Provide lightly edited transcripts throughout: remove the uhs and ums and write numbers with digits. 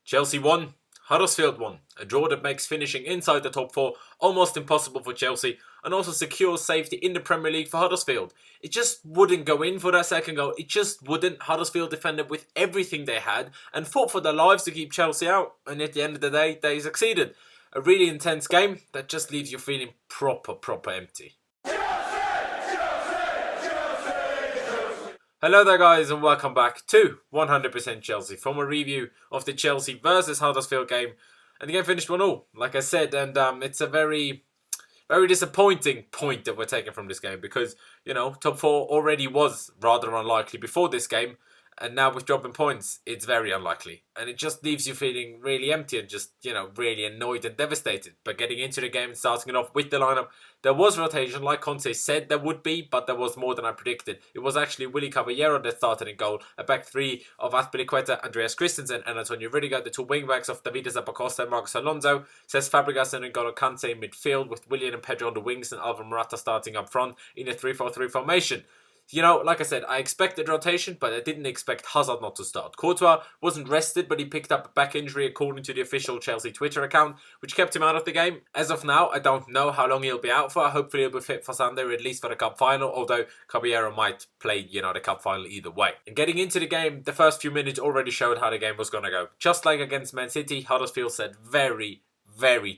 Chelsea won, Huddersfield won, a draw that makes finishing inside the top four almost impossible for Chelsea and also secures safety in the Premier League for Huddersfield. It just wouldn't go in for that second goal, it just wouldn't. Huddersfield defended with everything they had and fought for their lives to keep Chelsea out, and at the end of the day, they succeeded. A really intense game that just leaves you feeling proper empty. Hello there guys and welcome back to 100% Chelsea from a review of the Chelsea versus Huddersfield game. And the game finished 1-0, like I said, and it's a very disappointing point that we're taking from this game because, you know, top four already was rather unlikely before this game. And now with dropping points, it's very unlikely. And it just leaves you feeling really empty and just, you know, really annoyed and devastated. But getting into the game and starting it off with the lineup, there was rotation like Conte said there would be, but there was more than I predicted. It was actually Willy Caballero that started in goal. A back three of Azpilicueta, Andreas Christensen and Antonio Rudiger. The two wing-backs of David Zappacosta and Marcos Alonso. Cesc Fabregas and N'Golo Kante in midfield with Willian and Pedro on the wings and Alvaro Morata starting up front in a 3-4-3 formation. You know, like I said, I expected rotation, but I didn't expect Hazard not to start. Courtois wasn't rested, but he picked up a back injury according to the official Chelsea Twitter account, which kept him out of the game. As of now, I don't know how long he'll be out for. Hopefully he'll be fit for Sunday, or at least for the cup final, although Caballero might play, you know, the cup final either way. And getting into the game, the first few minutes already showed how the game was going to go. Just like against Man City, Huddersfield said very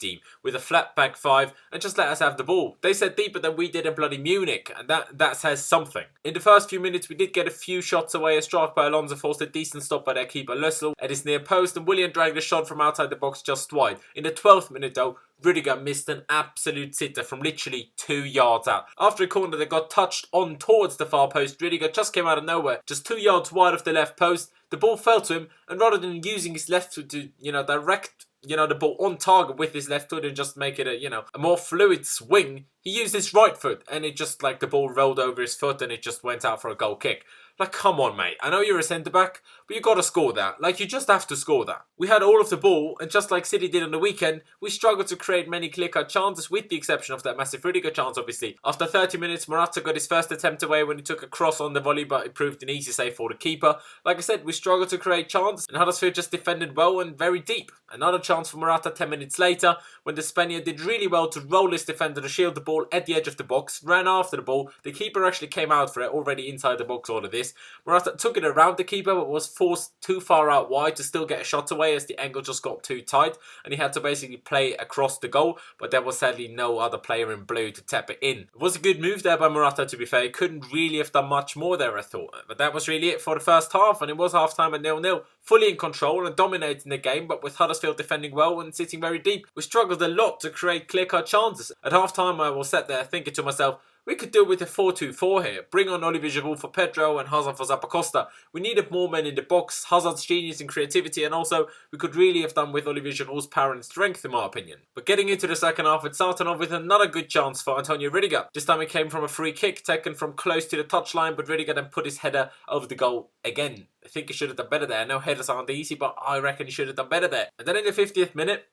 deep with a flat back five and just let us have the ball. They said deeper than we did in bloody Munich, and that says something. In the first few minutes we did get a few shots away. A strike by Alonso forced a decent stop by their keeper Lössl at his near post, and Willian dragged a shot from outside the box just wide. In the 12th minute though, Rudiger missed an absolute sitter from literally 2 yards out. After a corner that got touched on towards the far post, Rudiger just came out of nowhere, just 2 yards wide of the left post. The ball fell to him, and rather than using his left foot to, you know, direct, you know, the ball on target with his left foot and just make it a, you know, a more fluid swing, he used his right foot and it just, like, the ball rolled over his foot and it just went out for a goal kick. Like, come on, mate. I know you're a centre-back, but you got to score that. Like, you just have to score that. We had all of the ball, and just like City did on the weekend, we struggled to create many clear-cut chances, with the exception of that massive Rudiger chance, obviously. After 30 minutes, Morata got his first attempt away when he took a cross on the volley, but it proved an easy save for the keeper. Like I said, we struggled to create chances, and Huddersfield just defended well and very deep. Another chance for Morata 10 minutes later, when the Spaniard did really well to roll his defender to shield the ball at the edge of the box, ran after the ball. The keeper actually came out for it, already inside the box, all of this. Morata took it around the keeper, but was forced too far out wide to still get a shot away as the angle just got too tight, and he had to basically play across the goal, but there was sadly no other player in blue to tap it in. It was a good move there by Morata, to be fair. He couldn't really have done much more there, I thought. But that was really it for the first half, and it was half-time at 0-0. Fully in control and dominating the game, but with Huddersfield defending well and sitting very deep. We struggled a lot to create clear-cut chances. At half-time, I was sat there thinking to myself, we could do with a 4-2-4 here. Bring on Olivier Giroud for Pedro and Hazard for Zappacosta. We needed more men in the box, Hazard's genius and creativity, and also we could really have done with Olivier Giroud's power and strength, in my opinion. But getting into the second half, it started off with another good chance for Antonio Rudiger. This time it came from a free kick taken from close to the touchline, but Rudiger then put his header over the goal again. I think he should have done better there. I know headers aren't easy, but I reckon he should have done better there. And then in the 50th minute,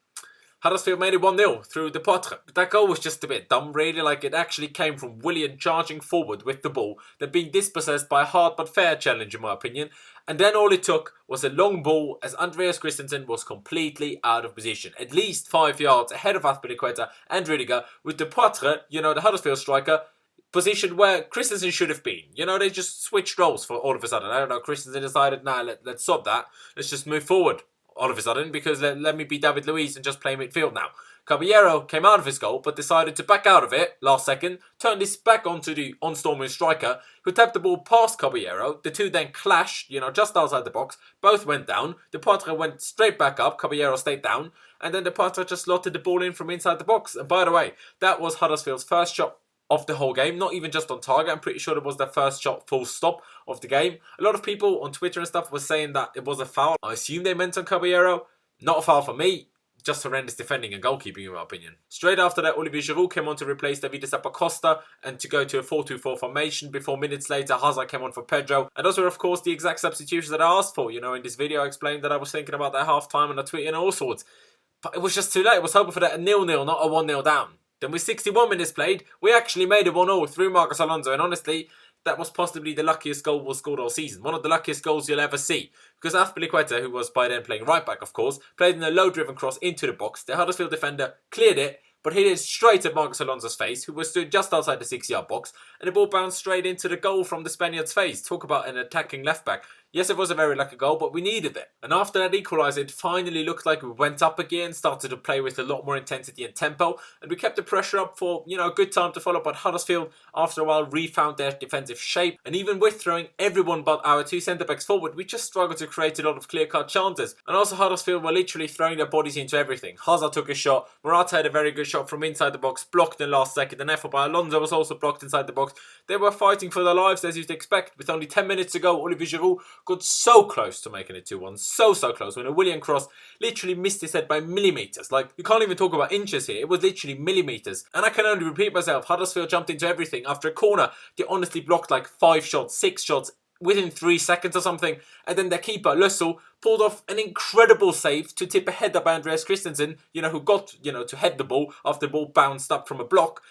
Huddersfield made it 1-0 through the Poitre. But that goal was just a bit dumb, really. Like, it actually came from Willian charging forward with the ball, then being dispossessed by a hard but fair challenge, in my opinion. And then all it took was a long ball as Andreas Christensen was completely out of position, at least 5 yards ahead of Azpilicueta and Rudiger, with the Poitre, you know, the Huddersfield striker, position where Christensen should have been. You know, they just switched roles for all of a sudden. I don't know, Christensen decided, nah, let's stop that. Let's just move forward all of a sudden, because let me be David Luiz and just play midfield now. Caballero came out of his goal, but decided to back out of it last second, turned this back onto the on-storming striker, who tapped the ball past Caballero. The two then clashed, you know, just outside the box. Both went down. The Poitre went straight back up. Caballero stayed down. And then the Poitre just slotted the ball in from inside the box. And by the way, that was Huddersfield's first shot of the whole game, not even just on target. I'm pretty sure it was their first shot full stop of the game. A lot of people on Twitter and stuff were saying that it was a foul. I assume they meant on Caballero. Not a foul for me. Just horrendous defending and goalkeeping, in my opinion. Straight after that, Olivier Giroud came on to replace David Zappacosta and to go to a 4-2-4 formation. Before minutes later, Hazard came on for Pedro. And those were, of course, the exact substitutions that I asked for. You know, in this video, I explained that I was thinking about that half-time and I tweeted and all sorts. But it was just too late. I was hoping for that 0-0, not a 1-0 down. Then with 61 minutes played, we actually made it 1-0 through Marcos Alonso. And honestly, that was possibly the luckiest goal was scored all season. One of the luckiest goals you'll ever see. Because Azpilicueta, who was by then playing right back, of course, played in a low-driven cross into the box. The Huddersfield defender cleared it, but hit it straight at Marcos Alonso's face, who was stood just outside the 6-yard box, and the ball bounced straight into the goal from the Spaniard's face. Talk about an attacking left-back. Yes, it was a very lucky goal, but we needed it. And after that equaliser, it finally looked like we went up again, started to play with a lot more intensity and tempo, and we kept the pressure up for, a good time to follow. But Huddersfield, after a while, refound their defensive shape. And even with throwing everyone but our two centre-backs forward, we just struggled to create a lot of clear-cut chances. And also Huddersfield were literally throwing their bodies into everything. Hazard took a shot, Morata had a very good shot from inside the box, blocked in the last second, and effort by Alonso was also blocked inside the box. They were fighting for their lives, as you'd expect. With only 10 minutes to go, Olivier Giroud got so close to making it 2-1. So close. When a Willian cross literally missed his head by millimetres. Like, you can't even talk about inches here. It was literally millimetres. And I can only repeat myself. Huddersfield jumped into everything. After a corner, they honestly blocked like 5 shots, 6 shots within 3 seconds or something. And then their keeper, Lössl, pulled off an incredible save to tip a header by Andreas Christensen, who got, to head the ball after the ball bounced up from a block.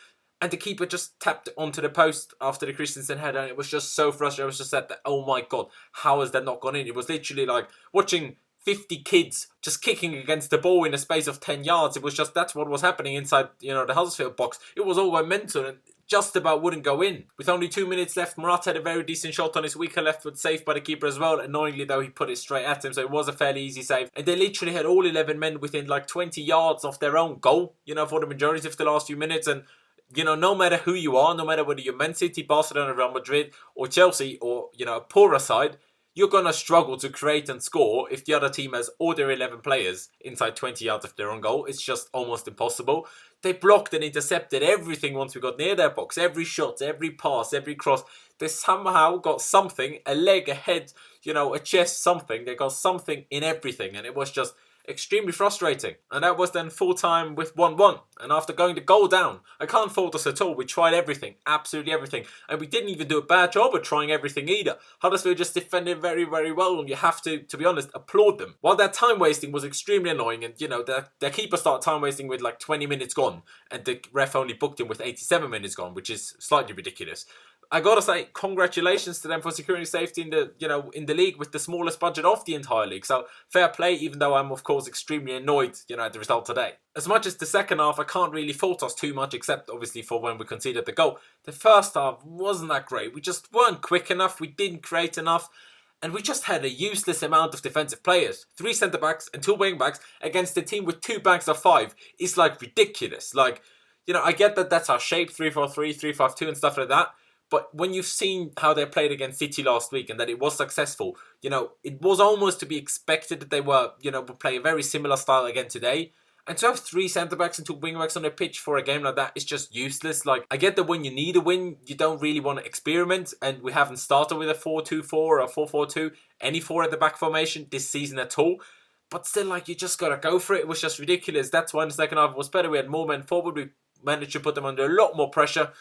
And the keeper just tapped onto the post after the Christensen header, and it was just so frustrating. I was just that, oh my God, how has that not gone in? It was literally like watching 50 kids just kicking against the ball in a space of 10 yards. It was just, that's what was happening inside, the Huddersfield box. It was all going mental and just about wouldn't go in. With only 2 minutes left, Morata had a very decent shot on his weaker left foot, saved by the keeper as well. Annoyingly though, he put it straight at him, so it was a fairly easy save. And they literally had all 11 men within like 20 yards of their own goal, for the majority of the last few minutes. And no matter who you are, no matter whether you're Man City, Barcelona, Real Madrid, or Chelsea, or, a poorer side, you're going to struggle to create and score if the other team has all their 11 players inside 20 yards of their own goal. It's just almost impossible. They blocked and intercepted everything once we got near their box. Every shot, every pass, every cross. They somehow got something, a leg, a head, a chest, something. They got something in everything, and it was just extremely frustrating. And that was then full time with 1-1. And after going the goal down, I can't fault us at all. We tried everything, absolutely everything. And we didn't even do a bad job at trying everything either. Huddersfield just defended very, very well, and you have to be honest, applaud them. While that time wasting was extremely annoying, and their keeper started time wasting with like 20 minutes gone, and the ref only booked him with 87 minutes gone, which is slightly ridiculous. I gotta say, congratulations to them for securing safety in the league with the smallest budget of the entire league. So fair play, even though I'm of course extremely annoyed, at the result today. As much as the second half, I can't really fault us too much, except obviously for when we conceded the goal. The first half wasn't that great. We just weren't quick enough. We didn't create enough. And we just had a useless amount of defensive players. 3 centre-backs and 2 wing-backs against a team with 2 banks of 5 is like ridiculous. Like, I get that that's our shape, 3-4-3, 3-5-2 and stuff like that. But when you've seen how they played against City last week and that it was successful, it was almost to be expected that they would play a very similar style again today. And to have 3 centre-backs and 2 wing-backs on the pitch for a game like that is just useless. Like, I get that when you need a win, you don't really want to experiment. And we haven't started with a 4-2-4 or a 4-4-2, any 4 at the back formation this season at all. But still, you just got to go for it. It was just ridiculous. That's why in the second half it was better. We had more men forward. We managed to put them under a lot more pressure.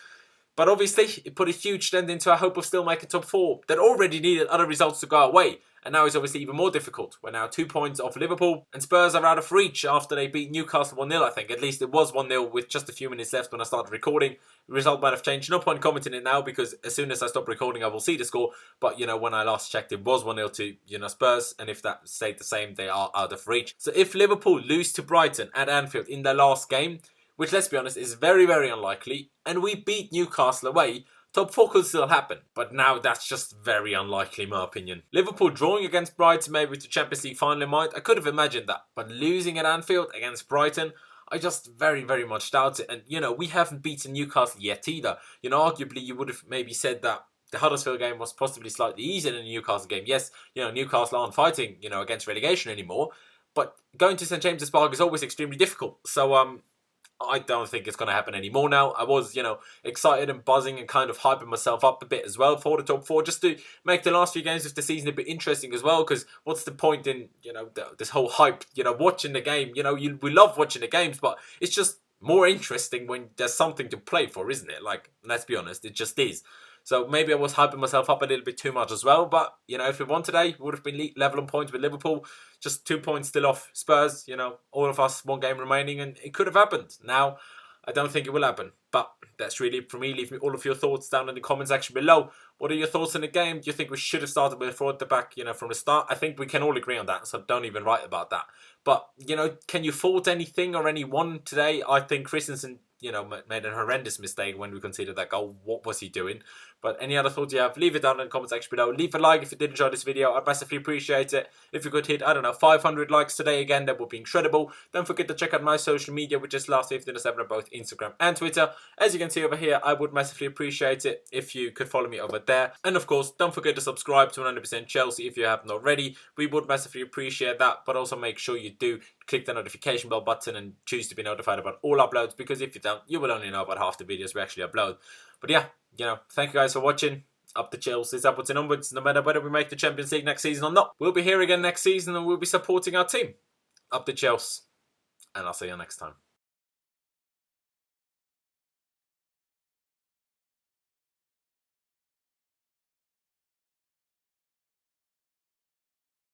But obviously, it put a huge dent into our hope of still making top 4 that already needed other results to go away. And now it's obviously even more difficult. We're now 2 points off Liverpool, and Spurs are out of reach after they beat Newcastle 1-0, I think. At least it was 1-0 with just a few minutes left when I started recording. The result might have changed. No point commenting it now, because as soon as I stop recording, I will see the score. But, when I last checked, it was 1-0 to, Spurs. And if that stayed the same, they are out of reach. So if Liverpool lose to Brighton at Anfield in their last game, which, let's be honest, is very, very unlikely, and we beat Newcastle away, top 4 could still happen. But now that's just very unlikely, in my opinion. Liverpool drawing against Brighton, maybe with the Champions League final in mind, I could have imagined that. But losing at Anfield against Brighton, I just very, very much doubt it. And, we haven't beaten Newcastle yet either. Arguably, you would have maybe said that the Huddersfield game was possibly slightly easier than the Newcastle game. Yes, Newcastle aren't fighting, against relegation anymore. But going to St James's Park is always extremely difficult. So, I don't think it's going to happen anymore now. I was, excited and buzzing and kind of hyping myself up a bit as well for the top 4, just to make the last few games of the season a bit interesting as well. Because what's the point in, this whole hype, watching the game? We love watching the games, but it's just more interesting when there's something to play for, isn't it? Like, let's be honest, it just is. So maybe I was hyping myself up a little bit too much as well. But, if we won today, we would have been level on points with Liverpool. Just 2 points still off Spurs. All of us, 1 game remaining. And it could have happened. Now, I don't think it will happen. But that's really for me. Leave me all of your thoughts down in the comment section below. What are your thoughts on the game? Do you think we should have started with a 4 at the back, from the start? I think we can all agree on that, so don't even write about that. But, can you fault anything or anyone today? I think Christensen, made a horrendous mistake when we conceded that goal. What was he doing? But any other thoughts you have, leave it down in the comment section below. Leave a like if you did enjoy this video. I'd massively appreciate it. If you could hit, 500 likes today again, that would be incredible. Don't forget to check out my social media, which is last 15/7 on both Instagram and Twitter. As you can see over here, I would massively appreciate it if you could follow me over there. And of course, don't forget to subscribe to 100% Chelsea if you haven't already. We would massively appreciate that. But also make sure you do click the notification bell button and choose to be notified about all uploads, because if you don't, you will only know about half the videos we actually upload. But yeah, thank you guys for watching. Up the Chelsea, it's upwards and onwards, no matter whether we make the Champions League next season or not. We'll be here again next season and we'll be supporting our team. Up the Chelsea, and I'll see you next time.